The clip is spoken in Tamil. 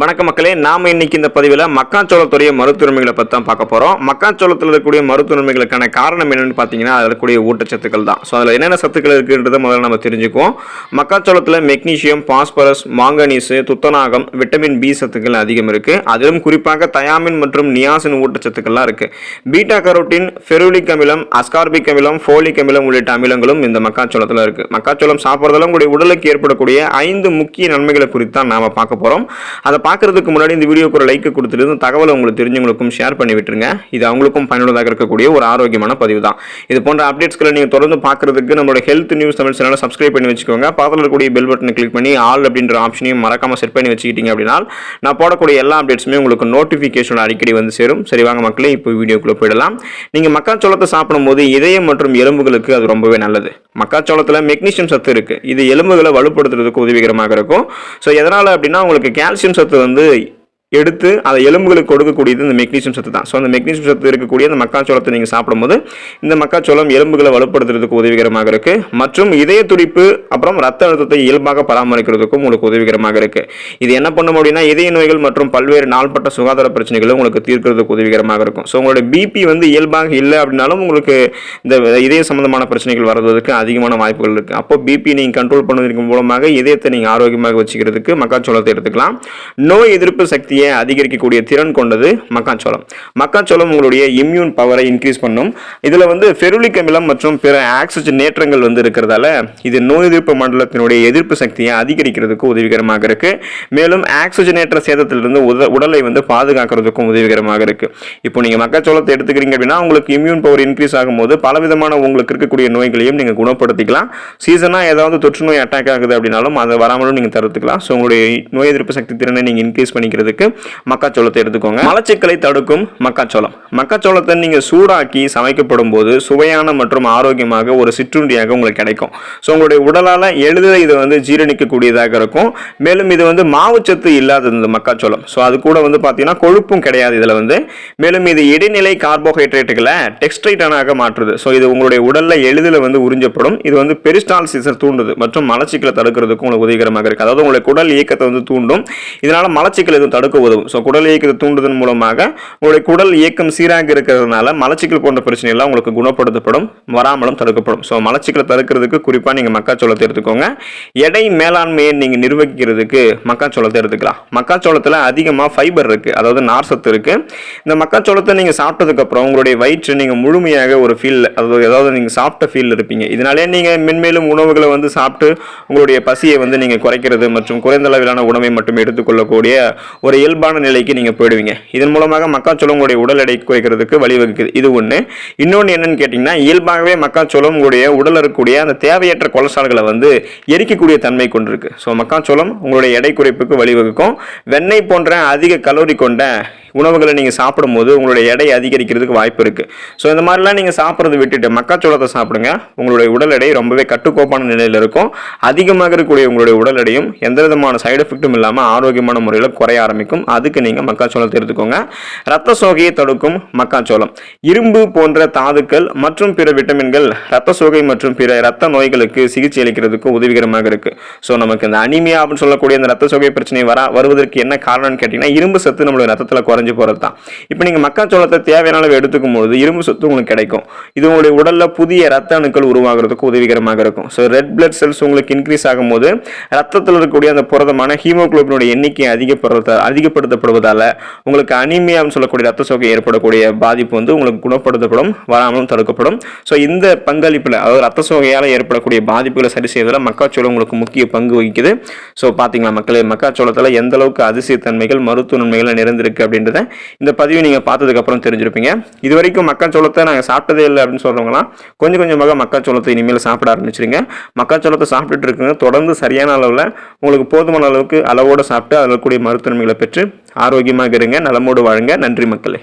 வணக்கம் மக்களே, நாம இன்னைக்கு இந்த பதிவில் மக்காச்சோளத்துடைய மருத்துவமைகளை பற்றி தான் பார்க்க போகிறோம். மக்காச்சோளத்தில் இருக்கக்கூடிய மருத்துவமைகளுக்கான காரணம் என்னென்னு பார்த்தீங்கன்னா அதில் இருக்கக்கூடிய ஊட்டச்சத்துக்கள் தான். ஸோ அதில் என்னென்ன சத்துக்கள் இருக்குன்றதை முதல்ல நம்ம தெரிஞ்சுக்குவோம். மக்காச்சோளத்தில் மெக்னீசியம், பாஸ்பரஸ், மாங்கனீஸு, துத்தநாகம், விட்டமின் பி சத்துக்கள் அதிகம் இருக்குது. அதிலும் குறிப்பாக தயாமின் மற்றும் நியாசின் ஊட்டச்சத்துக்கள்லாம் இருக்குது. பீட்டா கரோட்டின், ஃபெருலிக் அமிலம், அஸ்கார்பிக் அமிலம், ஃபோலிக் அமிலம் உள்ளிட்ட அமிலங்களும் இந்த மக்காச்சோளத்தில் இருக்குது. மக்காச்சோளம் சாப்பிட்றதால உங்களுடைய உடலுக்கு ஏற்படக்கூடிய 5 முக்கிய நன்மைகளை குறித்து தான் நாம் பார்க்க போகிறோம். அதை பார்க்கறதுக்கு முன்னாடி இந்த வீடியோக்கு ஒரு லைக் கொடுத்துட்டு இந்த தகவலை உங்களுக்கு தெரிஞ்சவங்களுக்கும் ஷேர் பண்ணி விட்டுருங்க. இது அவங்களுக்கும் பயனுள்ளதாக இருக்கக்கூடிய ஒரு ஆரோக்கியமான பதிவு தான். இது போன்ற அப்டேட்ஸ்களை நீங்கள் தொடர்ந்து பார்க்கறதுக்கு நம்மளோட ஹெல்த் நியூஸ் தமிழ் சேனலை சப்ஸ்கிரைப் பண்ணி வச்சுக்கோங்க. பக்கத்தில் இருக்கக்கூடிய பெல் பட்டனை கிளிக் பண்ணி ஆல் அப்படின்ற ஆப்ஷனையும் மறக்காம செட் பண்ணி வச்சுக்கிட்டீங்க அப்படின்னா நான் போடக்கூடிய எல்லா அப்டேட்ஸுமே உங்களுக்கு நோட்டிஃபிகேஷன் அடிக்கடி வந்து சேரும். சரி வாங்க மக்களே, இப்போ வீடியோக்குள்ளே போயிடலாம். நீங்கள் மக்காச்சோளத்தை சாப்பிடும்போது இதயம் மற்றும் எலும்புகளுக்கு அது ரொம்பவே நல்லது. மக்காச்சோளத்தில் மெக்னீசியம் சத்து இருக்குது. இது எலும்புகளை வலுப்படுத்துறதுக்கு உதவிகரமாக இருக்கும். ஸோ எதனால் அப்படின்னா உங்களுக்கு கால்சியம் சத்து வந்து எடுத்து அதை எலும்புகளுக்கு கொடுக்கக்கூடியது இந்த மெக்னீசியம் சத்து தான். ஸோ அந்த மெக்னீசியம் சத்து இருக்கக்கூடிய அந்த மக்காச்சோளத்தை நீங்கள் சாப்பிடும்போது இந்த மக்காச்சோளம் எலும்புகளை வலுப்படுத்துறதுக்கு உதவிகரமாக இருக்குது. மற்றும் இதய துடிப்பு அப்புறம் ரத்த அழுத்தத்தை இயல்பாக பராமரிக்கிறதுக்கும் உங்களுக்கு உதவிகரமாக இருக்குது. இது என்ன பண்ணும் அப்படின்னா இதய நோய்கள் மற்றும் பல்வேறு நாள்பட்ட சுகாதார பிரச்சனைகளை உங்களுக்கு தீர்க்கிறதுக்கு உதவிகரமாக இருக்கும். ஸோ உங்களுடைய பிபி வந்து இயல்பாக இல்லை அப்படின்னாலும் உங்களுக்கு இந்த இதய சம்பந்தமான பிரச்சனைகள் வருவதற்கு அதிகமான வாய்ப்புகள் இருக்குது. அப்போ பிபி நீங்கள் கண்ட்ரோல் பண்ணுவதற்கு மூலமாக இதயத்தை நீங்கள் ஆரோக்கியமாக வச்சுக்கிறதுக்கு மக்காச்சோளத்தை எடுத்துக்கலாம். நோய் எதிர்ப்பு சக்தி அதிகரிக்கக்கூடிய திறன் கொண்டது மக்காச்சோளம். மக்காச்சோளம் உங்களுடைய இம்யூன் பவரை இன்க்ரீஸ் பண்ணும். இதுல வந்து ஃபெருலிக் அமிலம் மற்றும் பிற ஆக்சிஜனேற்றங்கள் வந்து இருக்கிறதால இது நோய் எதிர்ப்பு மண்டலத்தினுடைய எதிர்ப்பு சக்தியை அதிகரிக்கிறதுக்கு உதவிகரமாக இருக்கு. மேலும் ஆக்சிஜனேற்ற சேதத்திலிருந்து உடலை வந்து பாதுகாக்கிறதுக்கும் உதவிகரமாக இருக்கு. இப்போ நீங்க மக்காச்சோளத்தை எடுத்துக்கிறீங்க அப்படின்னா உங்களுக்கு இம்யூன் பவர் இன்க்ரீஸ் ஆகும்போது பலவிதமான உங்களுக்கு இருக்கக்கூடிய நோய்களையும் நீங்க குணப்படுத்திக்கலாம். சீசனா ஏதாவது தொற்று நோய் அட்டாக் ஆகுது அப்படின்னாலும் அதை வராமலும் நீங்க தடுத்துக்கலாம். ஸோ உங்களுடைய நோய் எதிர்ப்பு சக்தி திறனை நீங்க இன்க்ரீஸ் பண்ணிக்கிறதுக்கு மக்காச்சோளத்தை எடுத்துக்கோங்க. மலச்சிக்கலை தடுக்கும் மக்காச்சோளம். மக்காச்சோளத்தை நீங்க சூடாக்கி சமைக்கப்படும் போது சுவையான மற்றும் ஆரோக்கியமாக ஒரு சிற்றுண்டியாக உங்களுக்கு கிடைக்கும். ஸோ உங்களுடைய உடலால் எளிதில் இதை வந்து ஜீரணிக்கக்கூடியதாக இருக்கும். மேலும் இது வந்து மாவுச்சத்து இல்லாதது இந்த மக்காச்சோளம். ஸோ அது கூட வந்து பார்த்தீங்கன்னா கொழுப்பும் கிடையாது இதில் வந்து. மேலும் இது இடைநிலை கார்போஹைட்ரேட்டுகளை டெக்ஸ்ட்ரைட்டானாக மாற்றுது. ஸோ இது உங்களுடைய உடலில் எளிதில் வந்து உறிஞ்சப்படும். இது வந்து பெரிஸ்டால்சிஸை தூண்டுது மற்றும் மலச்சிக்கலை தடுக்கிறதுக்கும் உங்களுக்கு உதவிகரமாக இருக்கு. அதாவது உங்களுடைய குடல் இயக்கத்தை வந்து தூண்டும். இதனால மலச்சிக்கல் எதுவும் தடுக்க உதவும். ஸோ குடல் இயக்கத்தை தூண்டுதன் மூலமாக உங்களுடைய குடல் இயக்கம் சீராக இருக்கிறதுனால மலச்சிக்கல் போன்ற பிரச்சனை எல்லாம் உங்களுக்கு குணப்படுத்தப்படும், வராமலும் தடுக்கப்படும். ஸோ மலச்சிக்கலை தடுக்கிறதுக்கு குறிப்பாக நீங்கள் மக்காச்சோளத்தை எடுத்துக்கோங்க. எடை மேலாண்மையை நீங்கள் நிர்வகிக்கிறதுக்கு மக்காச்சோளத்தை எடுத்துக்கலாம். மக்காச்சோளத்தில் அதிகமாக ஃபைபர் இருக்குது, அதாவது நார் சத்து இருக்குது. இந்த மக்காச்சோளத்தை நீங்கள் சாப்பிட்டதுக்கப்புறம் உங்களுடைய வயிற்று நீங்கள் முழுமையாக ஒரு ஃபீல், அதாவது நீங்கள் சாப்பிட்ட ஃபீல் இருப்பீங்க. இதனாலே நீங்கள் மென்மேலும் உணவுகளை வந்து சாப்பிட்டு உங்களுடைய பசியை வந்து நீங்கள் குறைக்கிறது மற்றும் குறைந்த அளவிலான உணவை மட்டும் எடுத்துக்கொள்ளக்கூடிய ஒரு இயல்பான நிலைக்கு நீங்க போயிடுவீங்க. இதன் மூலமாக மக்காச்சோளம் உங்களுடைய உடல் எடை குறைக்கிறதுக்கு வழிவகுக்குது. இது ஒன்று. இன்னொன்று என்னன்னு கேட்டீங்கன்னா இயல்பாகவே மக்காச்சோளம் உங்களுடைய உடல் இருக்கக்கூடிய அந்த தேவையற்ற கொலஸ்ட்ரால்களை வந்து எரிக்கக்கூடிய தன்மை கொண்டிருக்கு. ஸோ மக்காச்சோளம் உங்களுடைய எடை குறைப்புக்கு வழிவகுக்கும். வெண்ணெய் போன்ற அதிக கலோரி கொண்ட உணவுகளை நீங்கள் சாப்பிடும்போது உங்களுடைய எடை அதிகரிக்கிறதுக்கு வாய்ப்பு இருக்குது. ஸோ இந்த மாதிரிலாம் நீங்கள் சாப்பிட்றது விட்டுட்டு மக்காச்சோளத்தை சாப்பிடுங்க. உங்களுடைய உடல் எடை ரொம்பவே கட்டுக்கோப்பான நிலையில் இருக்கும். அதிகமாக இருக்கக்கூடிய உங்களுடைய உடல் எடையும் எந்த விதமான சைடு எஃபெக்டும் இல்லாமல் ஆரோக்கியமான முறையில் குறைய ஆரம்பிக்கும். அதுக்கு நீங்கள் மக்காச்சோளத்தை எடுத்துக்கோங்க. ரத்த சோகையை தடுக்கும் மக்காச்சோளம். இரும்பு போன்ற தாதுக்கள் மற்றும் பிற விட்டமின்கள் ரத்த சோகை மற்றும் பிற ரத்த நோய்களுக்கு சிகிச்சை அளிக்கிறதுக்கு உதவிகரமாக இருக்கு. ஸோ நமக்கு இந்த அனிமியா அப்படின்னு சொல்லக்கூடிய இந்த ரத்த சோகை பிரச்சனை வருவதற்கு என்ன காரணம்னு கேட்டீங்கன்னா இரும்பு சத்து நம்மளுடைய ரத்தத்தில் குறைஞ்சு போறது தான். இப்போ நீங்க மக்காச்சோளத்தை தேவையான அளவு எடுத்துக்கும் போது இரும்பு சத்து உங்களுக்கு கிடைக்கும். இது உங்களுடைய உடல்ல புதிய ரத்த அணுக்கள் உருவாகிறதுக்கு உதவிகரமாக இருக்கும். ஸோ ரெட் பிளட் செல்ஸ் உங்களுக்கு இன்க்ரீஸ் ஆகும்போது ரத்தத்தில் இருக்கக்கூடிய அந்த புரதமான ஹீமோகுளோபினுடைய எண்ணிக்கை அதிகப்படுத்தப்படுவதால உங்களுக்கு அனிமியான்னு சொல்லக்கூடிய ரத்த சோகை ஏற்படக்கூடிய பாதிப்பு வந்து உங்களுக்கு குணப்படுத்தப்படும், வராமலும் தடுக்கப்படும். ஸோ இந்த பங்களிப்பில், அதாவது ரத்த சோகையால் ஏற்படக்கூடிய பாதிப்புகளை சரி செய்வதில் மக்காச்சோளம் உங்களுக்கு முக்கிய பங்கு வகிக்குது. ஸோ பார்த்தீங்களா மக்களே, மக்காச்சோளத்தில் எந்த அளவுக்கு அதிசய தன்மைகள் மருத்துவ நன்மைகள் நிறைந்திருக்கு அப்படின்றத இந்த பதிவு நீங்க பார்த்ததுக்கு அப்புறம் தெரிஞ்சிருப்பீங்க. இது வரைக்கும் மக்காச்சோளத்தை நாங்கள் சாப்பிட்டதே இல்லை அப்படின்னு சொல்றவங்களாம் கொஞ்சம் கொஞ்சமாக மக்காச்சோளத்தை இனிமேல் சாப்பிட ஆரம்பிச்சிருங்க. மக்காச்சோளத்தை சாப்பிட்டுட்டு இருக்குங்க, தொடர்ந்து சரியான அளவில் உங்களுக்கு போதுமான அளவுக்கு அளவோடு சாப்பிட்டு அதில் கூடிய மருத்துவ நன்மைகளை பெற்று ஆரோக்கியமாக இருங்க, நலமோடு வாழுங்க. நன்றி மக்களே.